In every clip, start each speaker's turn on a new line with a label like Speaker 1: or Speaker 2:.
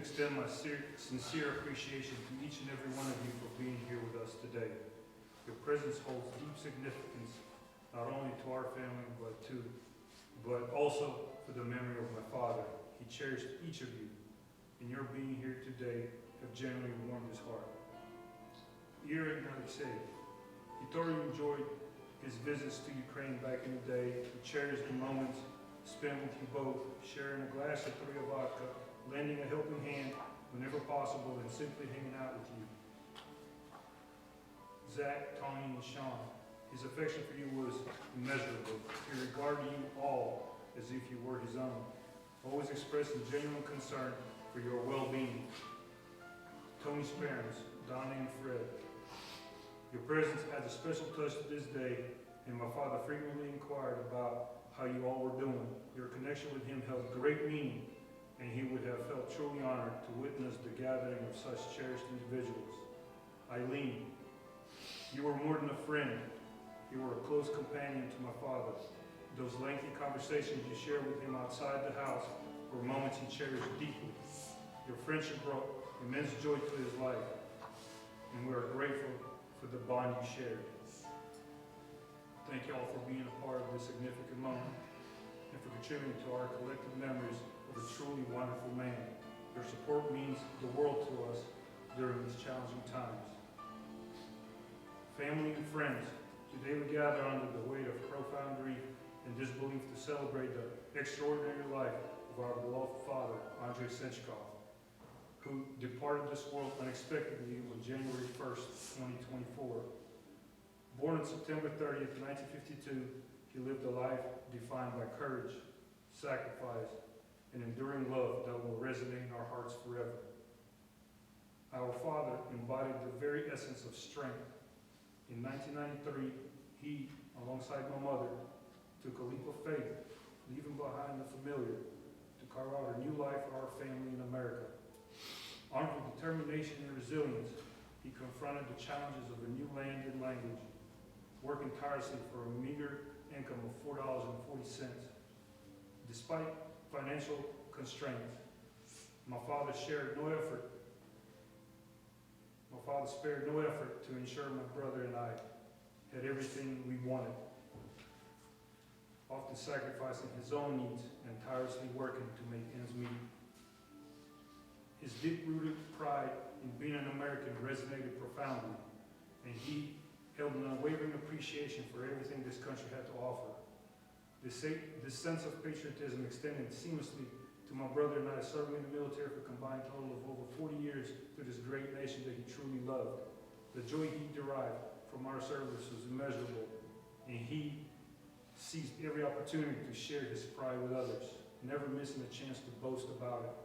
Speaker 1: extend my sincere appreciation to each and every one of you for being here with us today. Your presence holds deep significance, not only to our family, but also for the memory of my father. He cherished each of you, and your being here today have genuinely warmed his heart. Ira and Alexei, he thoroughly enjoyed his visits to Ukraine back in the day. He cherished the moments spent with you both, sharing a glass of Three vodka, lending a helping hand whenever possible, and simply hanging out with you. Zach, Tony, and Sean, his affection for you was immeasurable. He regarded you all as if you were his own, always expressing genuine concern for your well-being. Tony Sparrows, Donna, and Fred, your presence adds a special touch to this day, and my father frequently inquired about how you all were doing. Your connection with him held great meaning, and he would have felt truly honored to witness the gathering of such cherished individuals. Eileen, you were more than a friend. You were a close companion to my father. Those lengthy conversations you shared with him outside the house were moments he cherished deeply. Your friendship brought immense joy to his life, and we are grateful for the bond you shared. Thank you all for being a part of this significant moment and for contributing to our collective memories of a truly wonderful man. Your support means the world to us during these challenging times. Family and friends, today we gather under the weight of profound grief and disbelief to celebrate the extraordinary life of our beloved father, Andrei Senchkov, who departed this world unexpectedly on January 1st, 2024. Born on September 30th, 1952, he lived a life defined by courage, sacrifice, and enduring love that will resonate in our hearts forever. Our father embodied the very essence of strength. In 1993, he, alongside my mother, took a leap of faith, leaving behind the familiar to carve out a new life for our family in America. Armed with determination and resilience, he confronted the challenges of a new land and language, working tirelessly for a meager income of $4.40. Despite financial constraints, my father spared no effort to ensure my brother and I had everything we wanted, often sacrificing his own needs and tirelessly working to make ends meet. His deep-rooted pride in being an American resonated profoundly, and he held an unwavering appreciation for everything this country had to offer. This sense of patriotism extended seamlessly to my brother and I, serving in the military for a combined total of over 40 years to this great nation that he truly loved. The joy he derived from our service was immeasurable, and he seized every opportunity to share his pride with others, never missing a chance to boast about it.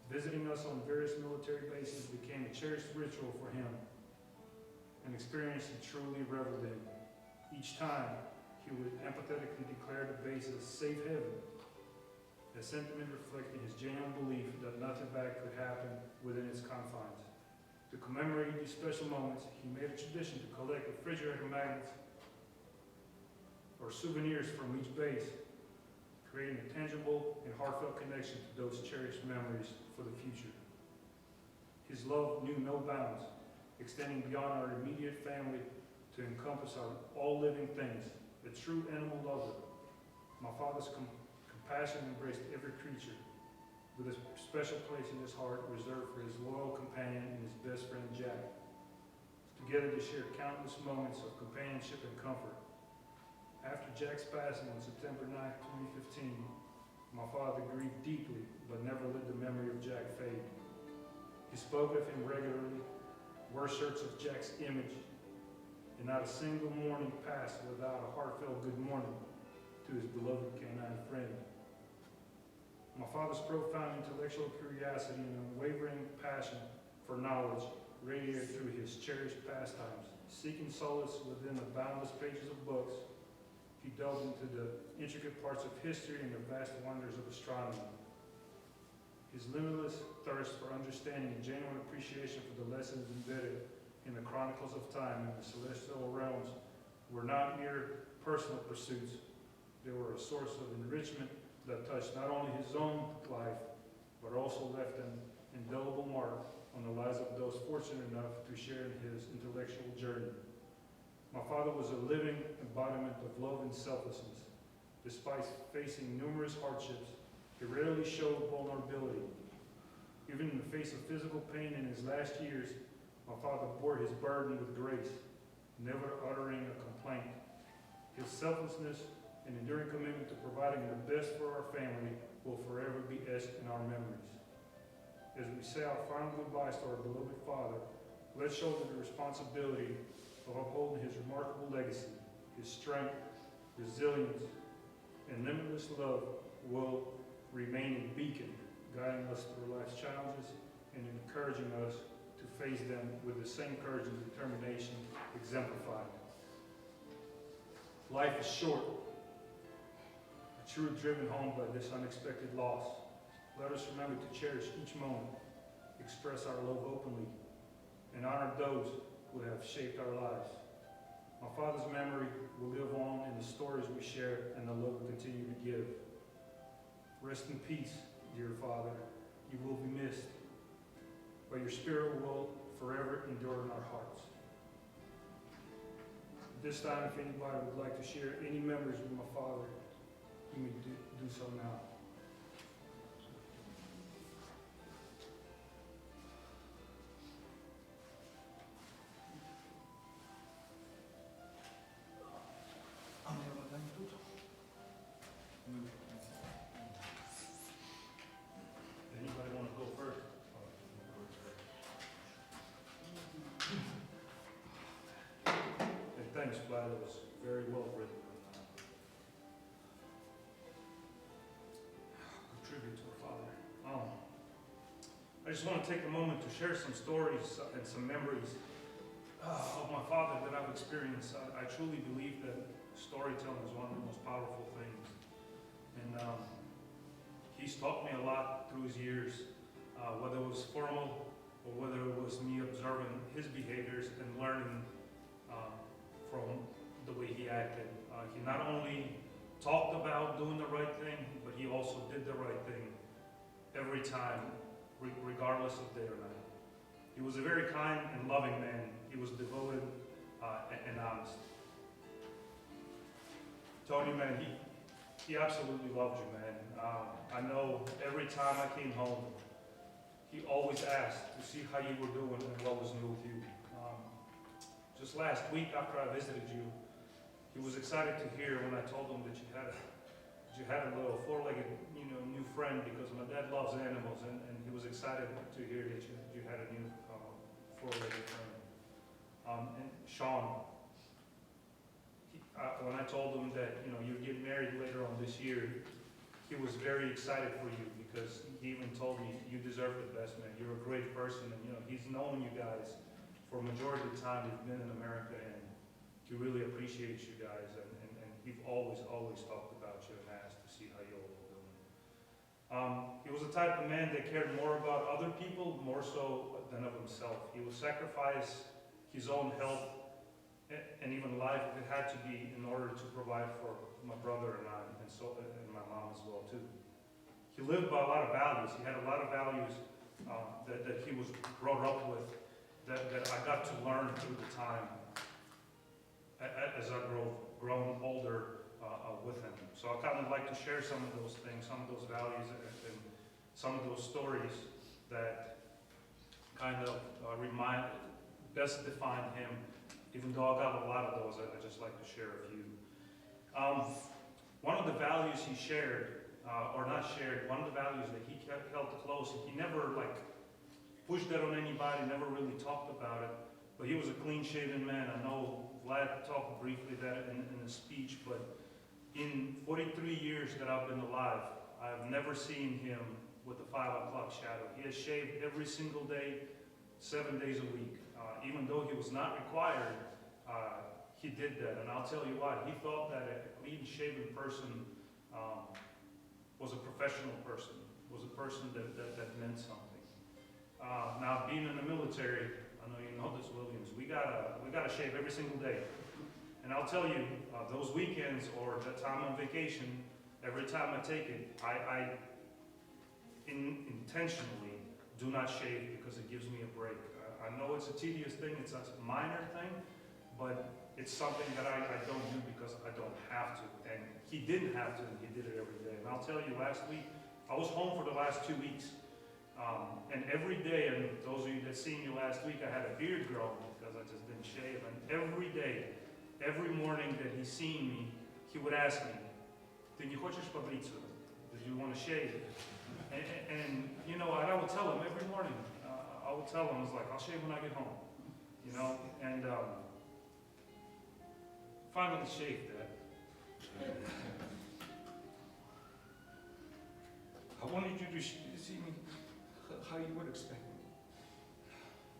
Speaker 1: Visiting us on various military bases became a cherished ritual for him, an experience he truly reveled in. Each time, he would empathetically declare the base as a safe haven, a sentiment reflecting his genuine belief that nothing bad could happen within its confines. To commemorate these special moments, he made a tradition to collect refrigerator magnets or souvenirs from each base, creating a tangible and heartfelt connection to those cherished memories for the future. His love knew no bounds, extending beyond our immediate family to encompass all living things, a true animal lover. My father's compassion embraced every creature, with a special place in his heart reserved for his loyal companion and his best friend Jack. Together they shared countless moments of companionship and comfort. After Jack's passing on September 9, 2015, my father grieved deeply, but never let the memory of Jack fade. He spoke of him regularly, wore shirts of Jack's image, and not a single morning passed without a heartfelt good morning to his beloved canine friend. My father's profound intellectual curiosity and unwavering passion for knowledge radiated through his cherished pastimes. Seeking solace within the boundless pages of books, he delved into the intricate parts of history and the vast wonders of astronomy. His limitless thirst for understanding and genuine appreciation for the lessons embedded in the chronicles of time and the celestial realms were not mere personal pursuits. They were a source of enrichment that touched not only his own life, but also left an indelible mark on the lives of those fortunate enough to share in his intellectual journey. My father was a living embodiment of love and selflessness. Despite facing numerous hardships, he rarely showed vulnerability. Even in the face of physical pain in his last years, my father bore his burden with grace, never uttering a complaint. His selflessness and enduring commitment to providing the best for our family will forever be etched in our memories. As we say our final goodbyes to our beloved father, let's shoulder the responsibility of upholding his remarkable legacy. His strength, resilience, and limitless love will remain a beacon, guiding us through life's challenges and encouraging us to face them with the same courage and determination exemplified. Life is short, a truth driven home by this unexpected loss. Let us remember to cherish each moment, express our love openly, and honor those who have shaped our lives. My father's memory will live on in the stories we share and the love we continue to give. Rest in peace, dear Father. You will be missed, but your spirit will forever endure in our hearts. At this time, if anybody would like to share any memories with my father, you may do so now. Anybody want to go first? And thanks, Vlad. It was very well written. Good tribute to our father. I just want to take a moment to share some stories and some memories of my father that I've experienced. I truly believe that storytelling is one of the most powerful things. And he's taught me a lot through his years, whether it was formal or whether it was me observing his behaviors and learning from the way he acted. He not only talked about doing the right thing, but he also did the right thing every time, regardless of day or night. He was a very kind and loving man. He was devoted and honest. Tony, man, he absolutely loved you, man. I know every time I came home, he always asked to see how you were doing and what was new with you. Just last week after I visited you, he was excited to hear when I told him that you had a little four-legged, new friend, because my dad loves animals, and he was excited to hear that you had a new four-legged friend. And Sean, when I told him that you'd get married later on this year, he was very excited for you, because he even told me you deserve the best, man. You're a great person, and he's known you guys for a majority of the time he's been in America, and he really appreciates you guys, and he's always talked about you and asked to see how you all were doing. He was the type of man that cared more about other people, more so than of himself. He would sacrifice his own health and even life if it had to be in order to provide for my brother and I, and my mom as well too. He lived by a lot of values. He had a lot of values that he was brought up with, that I got to learn through the time as I've grown older with him. So I kind of like to share some of those things, some of those values, and some of those stories that kind of best define him. Even though I got a lot of those, I just like to share a few. One of the values he shared, or not shared, one of the values that he held close, he never pushed that on anybody, never really talked about it, but he was a clean-shaven man. I know Vlad talked briefly that in his speech, but in 43 years that I've been alive, I've never seen him with a 5 o'clock shadow. He has shaved every single day, 7 days a week. Even though he was not required, he did that. And I'll tell you what, he thought that a clean-shaven person was a professional person, was a person that meant something. Now, being in the military, I know you know this, Williams, we gotta shave every single day. And I'll tell you, those weekends or the time on vacation, every time I take it, intentionally do not shave because it gives me a break. I know it's a tedious thing, it's a minor thing, but it's something that I don't do because I don't have to. And he didn't have to, and he did it every day. And I'll tell you, last week, I was home for the last 2 weeks. And every day, and those of you that seen me last week, I had a beard growing because I just didn't shave. And every day, every morning that he seen me, he would ask me, "Ты не хочешь побриться? Do you want to shave?" And you know, and I would tell him every morning. I would tell him, I was like, "I'll shave when I get home," you know. And finally shaved that. I wanted you to see me how you would expect me.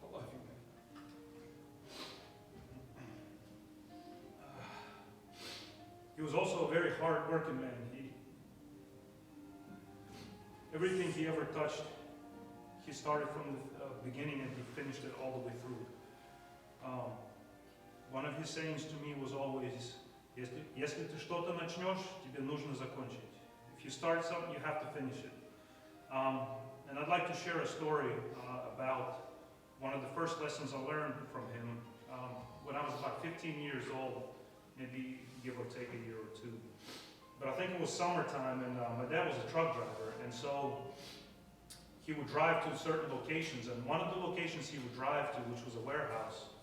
Speaker 1: I love you, man. He was also a very hard-working man. Everything he ever touched, he started from the beginning and he finished it all the way through. One of his sayings to me was always, если ты что-то начнешь, тебе нужно закончить. If you start something, you have to finish it. And I'd like to share a story about one of the first lessons I learned from him when I was about 15 years old, maybe give or take a year or two. But I think it was summertime, and my dad was a truck driver, and so he would drive to certain locations, and one of the locations he would drive to, which was a warehouse,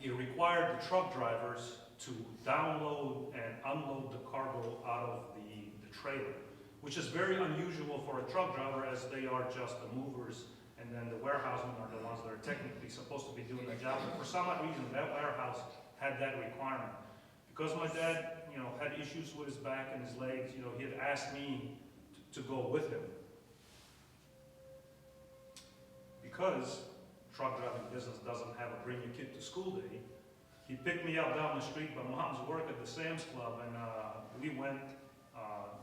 Speaker 1: it required the truck drivers to download and unload the cargo out of the trailer, which is very unusual for a truck driver, as they are just the movers, and then the warehousemen are the ones that are technically supposed to be doing the job. But for some odd reason, that warehouse had that requirement. Because my dad, you know, had issues with his back and his legs, you know, he had asked me to go with him. Because truck driving business doesn't have a bring your kid to school day, he picked me up down the street by mom's work at the Sam's Club, and we went,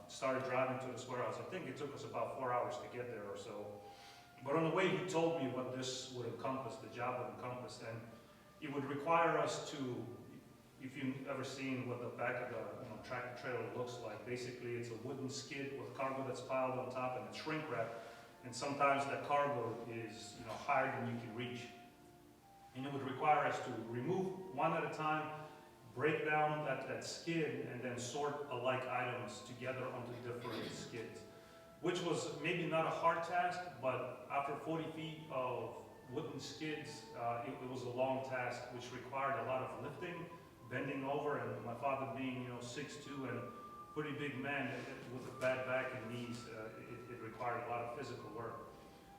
Speaker 1: started driving to this warehouse. I think it took us about 4 hours to get there or so. But on the way, he told me what this would encompass, the job would encompass, and it would require us to, if you've ever seen what the back of the tractor trailer looks like, basically it's a wooden skid with cargo that's piled on top and it's shrink wrapped, and sometimes that cargo is higher than you can reach. And it would require us to remove one at a time, break down that skid, and then sort alike items together onto different skids, which was maybe not a hard task, but after 40 feet of wooden skids, it was a long task, which required a lot of lifting, bending over, and my father being 6'2" and pretty big man with a bad back and knees, it required a lot of physical work.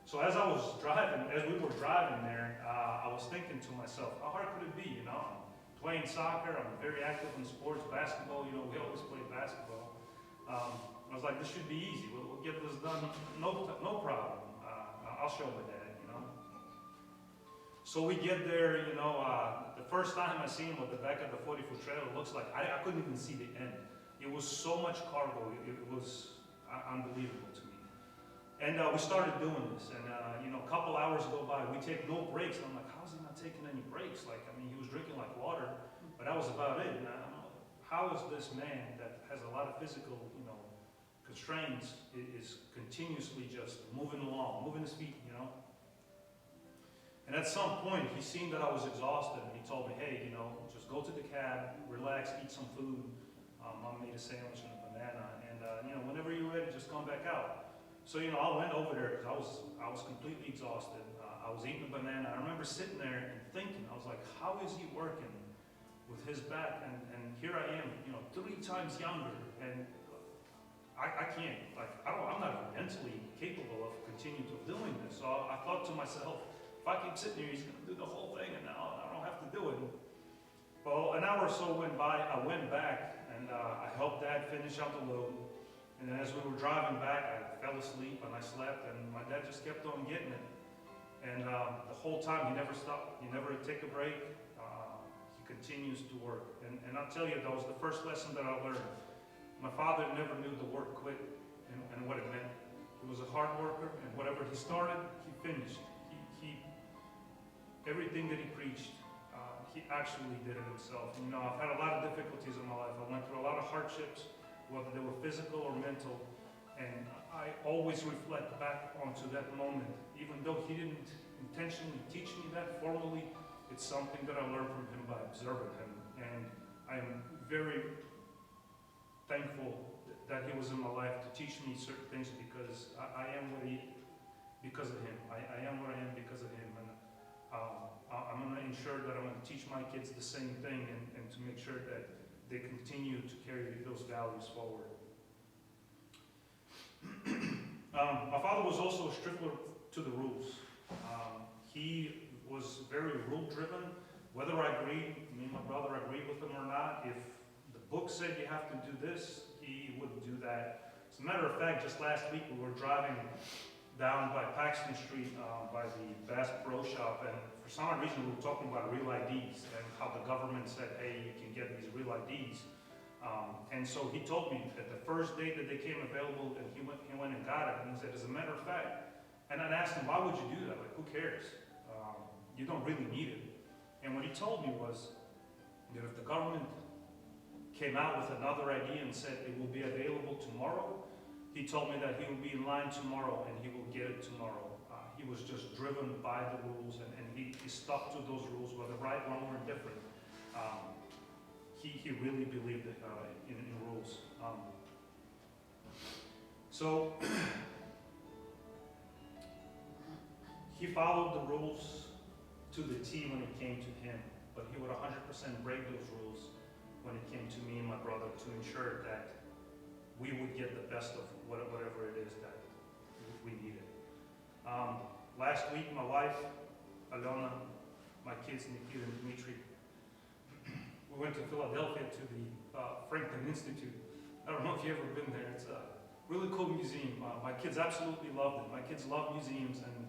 Speaker 1: So as we were driving there, I was thinking to myself, how hard could it be? I'm playing soccer, I'm very active in sports, basketball, we always play basketball. I was like, this should be easy. We'll get this done, no problem. I'll show my dad, So we get there, the first time I seen what the back of the 40-foot trailer looks like, I couldn't even see the end. It was so much cargo, it was unbelievable to me. And we started doing this, and a couple hours go by, we take no breaks, and I'm like, how is he not taking any breaks? He was drinking like water, but that was about it. And how is this man that has a lot of physical, constraints is continuously just moving along, moving his feet, And at some point, he seen that I was exhausted, and he told me, hey, just go to the cab, relax, eat some food. Mom made a sandwich and a banana, and whenever you're ready, just come back out. So I went over there because I was completely exhausted. I was eating a banana. I remember sitting there and thinking, I was like, how is he working with his back? And here I am, 3 times younger, and I can't. I'm not even mentally capable of continuing to doing this. So I thought to myself, if I keep sitting here, he's going to do the whole thing, and now I don't have to do it. Well, an hour or so went by. I went back, and I helped Dad finish out the load. And then as we were driving back, I fell asleep, and I slept, and my dad just kept on getting it. And the whole time, he never stopped. He never took a break. He continues to work. And I'll tell you, that was the first lesson that I learned. My father never knew the word quit and what it meant. He was a hard worker, and whatever he started, he finished. Everything that he preached, he actually did it himself. I've had a lot of difficulties in my life. I went through a lot of hardships, whether they were physical or mental, And I always reflect back onto that moment. Even though he didn't intentionally teach me that formally, it's something that I learned from him by observing him. And I am very thankful that he was in my life to teach me certain things, because I am what because of him. I am what I am because of him. And I'm going to ensure that I'm going to teach my kids the same thing, and to make sure that they continue to carry those values forward. My father was also a stickler to the rules. He was very rule-driven. Whether me and my brother agreed with him or not, if the book said you have to do this, he wouldn't do that. As a matter of fact, just last week we were driving down by Paxton Street by the Bass Pro Shop, and for some reason we were talking about real IDs and how the government said, hey, you can get these real IDs. And so he told me that the first day that they came available, and he went and got it, and he said, as a matter of fact, and I asked him, why would you do that? Like, who cares? You don't really need it. And what he told me was that if the government came out with another ID and said it will be available tomorrow, he told me that he will be in line tomorrow and he will get it tomorrow. He was just driven by the rules, and he stuck to those rules, whether right, wrong, or indifferent. He really believed in rules. So he followed the rules to the T when it came to him, but he would 100% break those rules when it came to me and my brother, to ensure that we would get the best of whatever it is that we needed. Last week, my wife, Alona, my kids, Nikita and Dmitry, we went to Philadelphia to the Franklin Institute. I don't know if you've ever been there. It's a really cool museum. My kids absolutely loved it. My kids love museums, and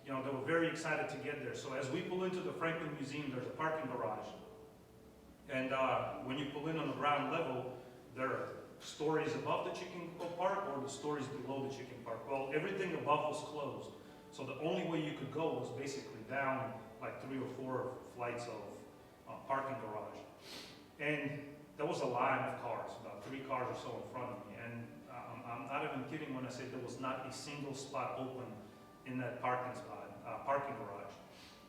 Speaker 1: they were very excited to get there. So as we pull into the Franklin Museum, there's a parking garage. And when you pull in on the ground level, there are stories above the chicken park or the stories below the chicken park. Well, everything above was closed. So the only way you could go was basically down like 3 or 4 flights of parking garage. And there was a line of cars, about 3 cars or so in front of me. And I'm not even kidding when I say there was not a single spot open in that parking garage.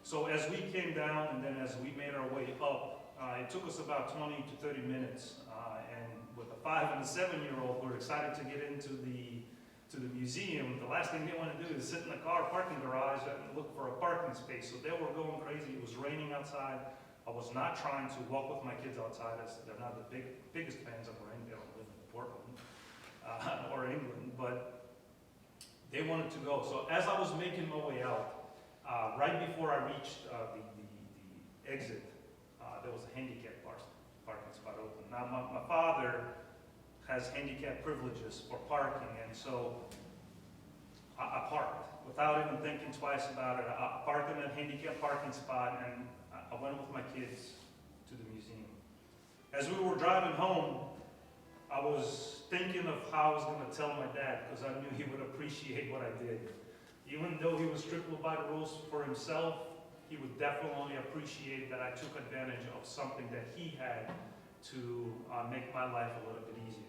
Speaker 1: So as we came down, and then as we made our way up, it took us about 20 to 30 minutes. And with a 5 and a 7-year-old, we're excited to get into the museum. The last thing they want to do is sit in the parking garage and look for a parking space. So they were going crazy. It was raining outside. I was not trying to walk with my kids outside, as they're not the biggest fans of rain. They don't live in Portland or England, but they wanted to go. So as I was making my way out, right before I reached the exit, there was a handicap parking spot open. Now my father has handicap privileges for parking, and so I parked without even thinking twice about it. I parked in that handicap parking spot, and I went with my kids to the museum. As we were driving home, I was thinking of how I was going to tell my dad, because I knew he would appreciate what I did. Even though he was strictly by the rules for himself, he would definitely appreciate that I took advantage of something that he had to make my life a little bit easier.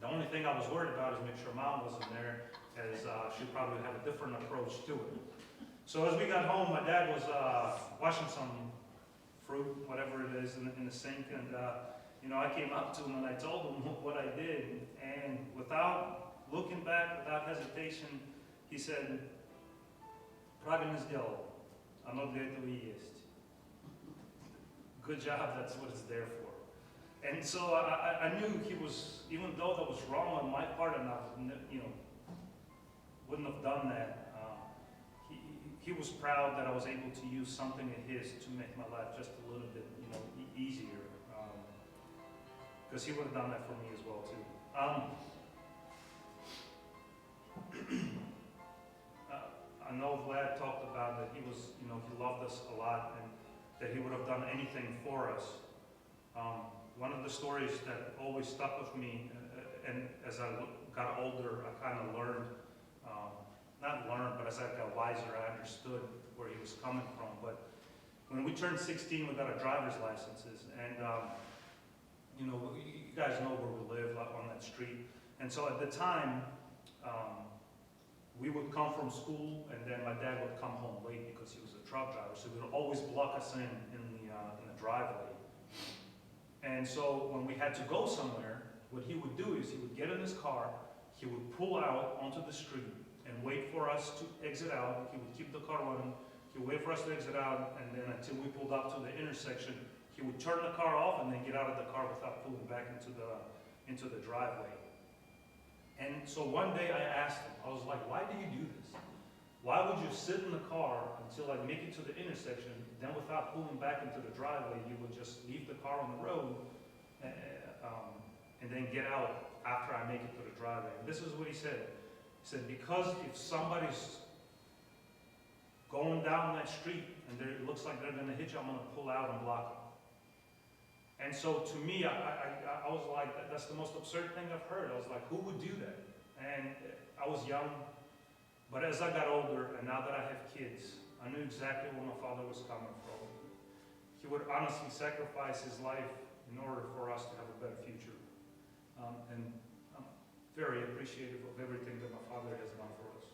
Speaker 1: The only thing I was worried about is make sure Mom wasn't there, as she'd probably have a different approach to it. So as we got home, my dad was washing some fruit, whatever it is, in the sink, and I came up to him and I told him what I did, and without looking back, without hesitation, he said, "Pravi ne zdjelo, ono dete vi jest." Good job, that's what it's there for. And so I knew he was, even though that was wrong on my part, and I wouldn't have done that, he was proud that I was able to use something of his to make my life just a little bit, easier. Because he would have done that for me as well too. I know Vlad talked about that he was, he loved us a lot, and that he would have done anything for us. One of the stories that always stuck with me, and as I got older, I kind of learned, not learned, but as I got wiser, I understood where he was coming from. But when we turned 16, we got our driver's licenses, and you guys know where we live, on that street. And so at the time, we would come from school, and then my dad would come home late because he was a truck driver, so he would always block us in the driveway. And so when we had to go somewhere, what he would do is he would get in his car, he would pull out onto the street and wait for us to exit out. He would keep the car running, he would wait for us to exit out, and then until we pulled up to the intersection, he would turn the car off and then get out of the car without pulling back into the driveway. And so one day I asked him, I was like, why do you do this? Why would you sit in the car until I make it to the intersection, then without pulling back into the driveway, you would just leave the car on the road and then get out after I make it to the driveway? And this is what he said. He said, because if somebody's going down that street and it looks like they're going to hit you, I'm going to pull out and block them. And so to me, I was like, that's the most absurd thing I've heard. I was like, who would do that? And I was young, but as I got older, and now that I have kids, I knew exactly where my father was coming from. He would honestly sacrifice his life in order for us to have a better future. And I'm very appreciative of everything that my father has done for us.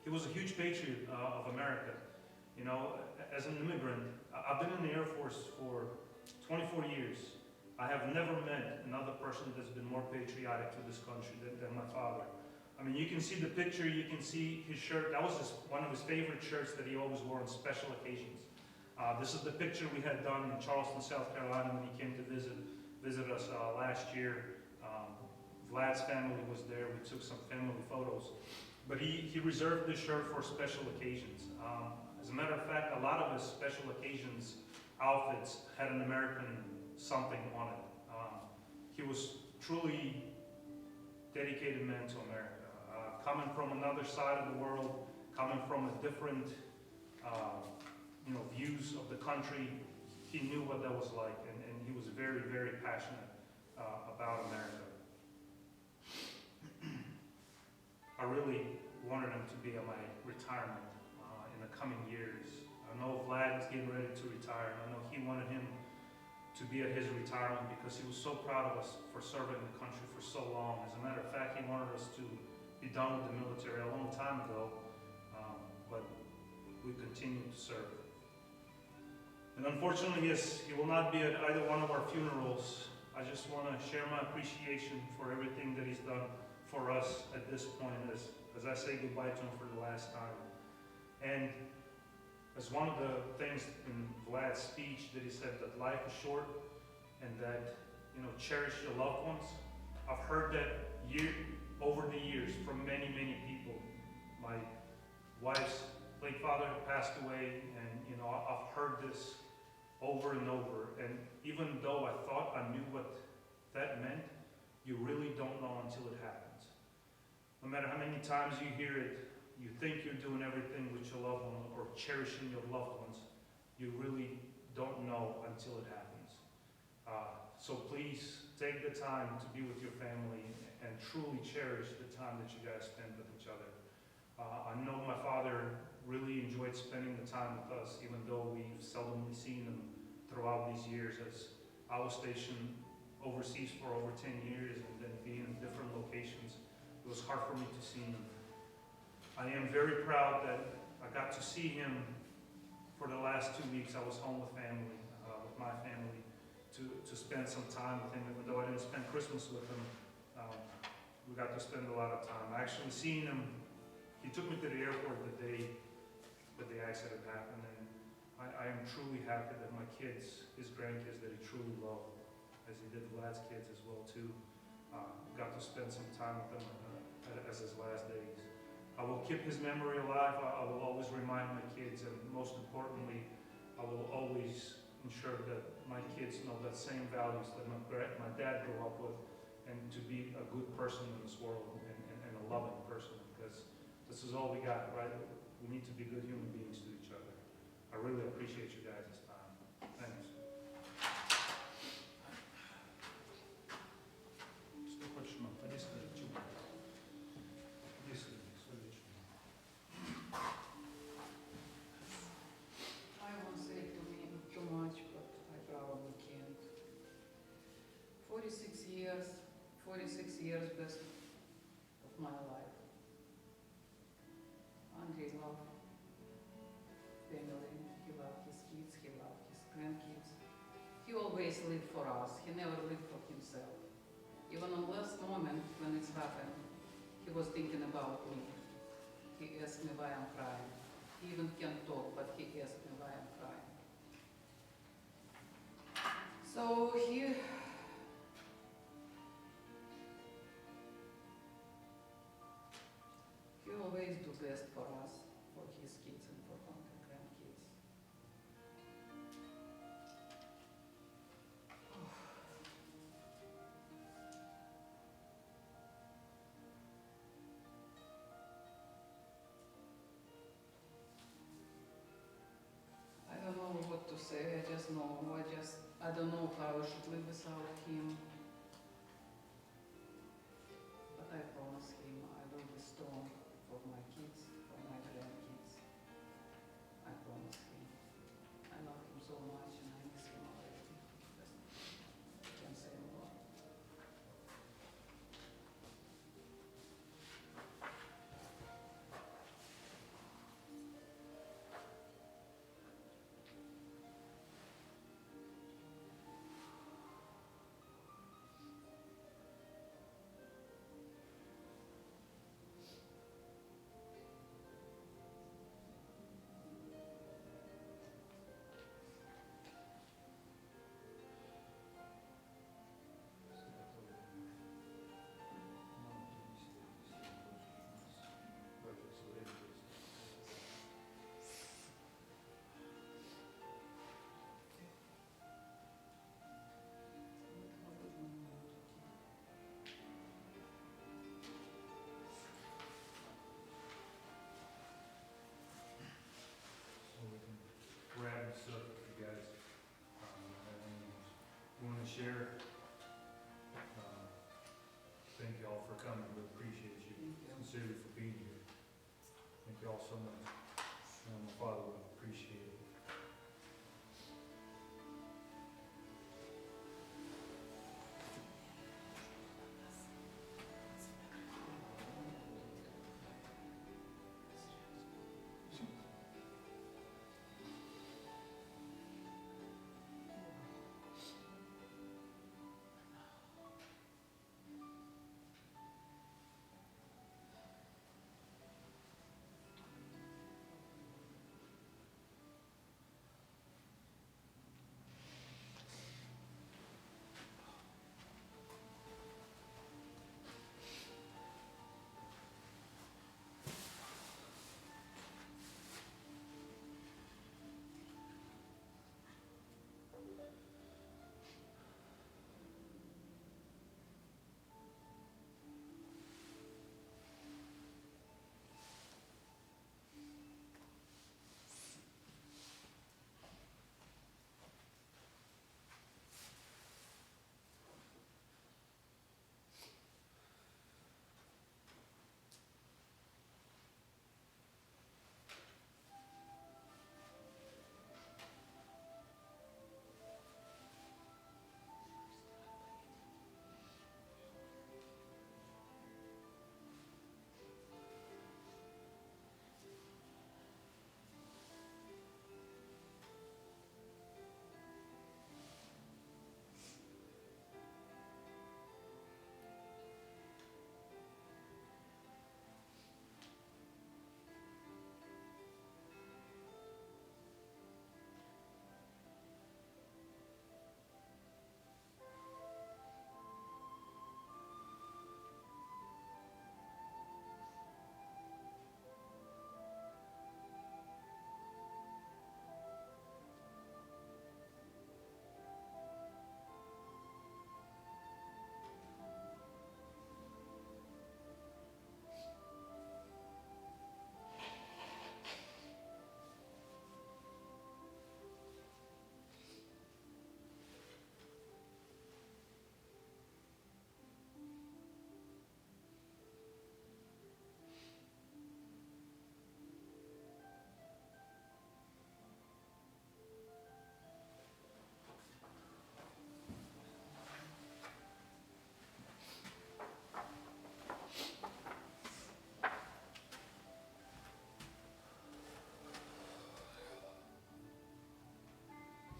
Speaker 1: He was a huge patriot of America. You know, as an immigrant, I've been in the Air Force for 24 years. I have never met another person that's been more patriotic to this country than my father. I mean, you can see the picture, you can see his shirt. That was one of his favorite shirts that he always wore on special occasions. This is the picture we had done in Charleston, South Carolina when he came to visit us last year. Vlad's family was there. We took some family photos. But he reserved this shirt for special occasions. As a matter of fact, a lot of his special occasions outfits had an American something on it. He was truly dedicated man to America. Coming from another side of the world, coming from a different views of the country, he knew what that was like, and he was very, very passionate about America. I really wanted him to be at my retirement in the coming years. I know Vlad is getting ready to retire, and I know he wanted him to be at his retirement because he was so proud of us for serving the country for so long. As a matter of fact, he wanted us to be done with the military a long time ago, but we continue to serve. And unfortunately, yes, he will not be at either one of our funerals. I just want to share my appreciation for everything that he's done for us at this point as I say goodbye to him for the last time. And as one of the things in Vlad's speech that he said that life is short and that, cherish your loved ones. I've heard that over the years from many, many people. My wife's late father passed away, and, I've heard this over and over. And even though I thought I knew what that meant, you really don't know until it happens. No matter how many times you hear it, you think you're doing everything with your loved ones or cherishing your loved ones, you really don't know until it happens. So please take the time to be with your family and truly cherish the time that you guys spend with each other. I know my father really enjoyed spending the time with us, even though we've seldomly seen him throughout these years, as I was stationed overseas for over 10 years and then being in different locations. It was hard for me to see him. I am very proud that I got to see him for the last 2 weeks. I was home with family, with my family, to spend some time with him. Even though I didn't spend Christmas with him, we got to spend a lot of time. I actually seen him. He took me to the airport the day that the accident happened, and I am truly happy that my kids, his grandkids that he truly loved, as he did Vlad's kids as well too, got to spend some time with them as his last days. I will keep his memory alive. I will always remind my kids, and most importantly, I will always ensure that my kids know that same values that my dad grew up with, and to be a good person in this world and a loving person, because this is all we got, right? We need to be good human beings to each other. I really appreciate you guys' time. Thanks.
Speaker 2: I won't say too much, but I probably can't. 46 years, 46 years best of my life. And he loved family, he loved his kids, he loved his grandkids. He always lived for us, he never lived for himself. Even on last moment when it's happened, he was thinking about me. He asked me why I'm crying. He even can't talk, but he asked me why I'm crying. So he always do best for us, for his kids and for grandkids. I don't know what to say, I don't know how I should live without him.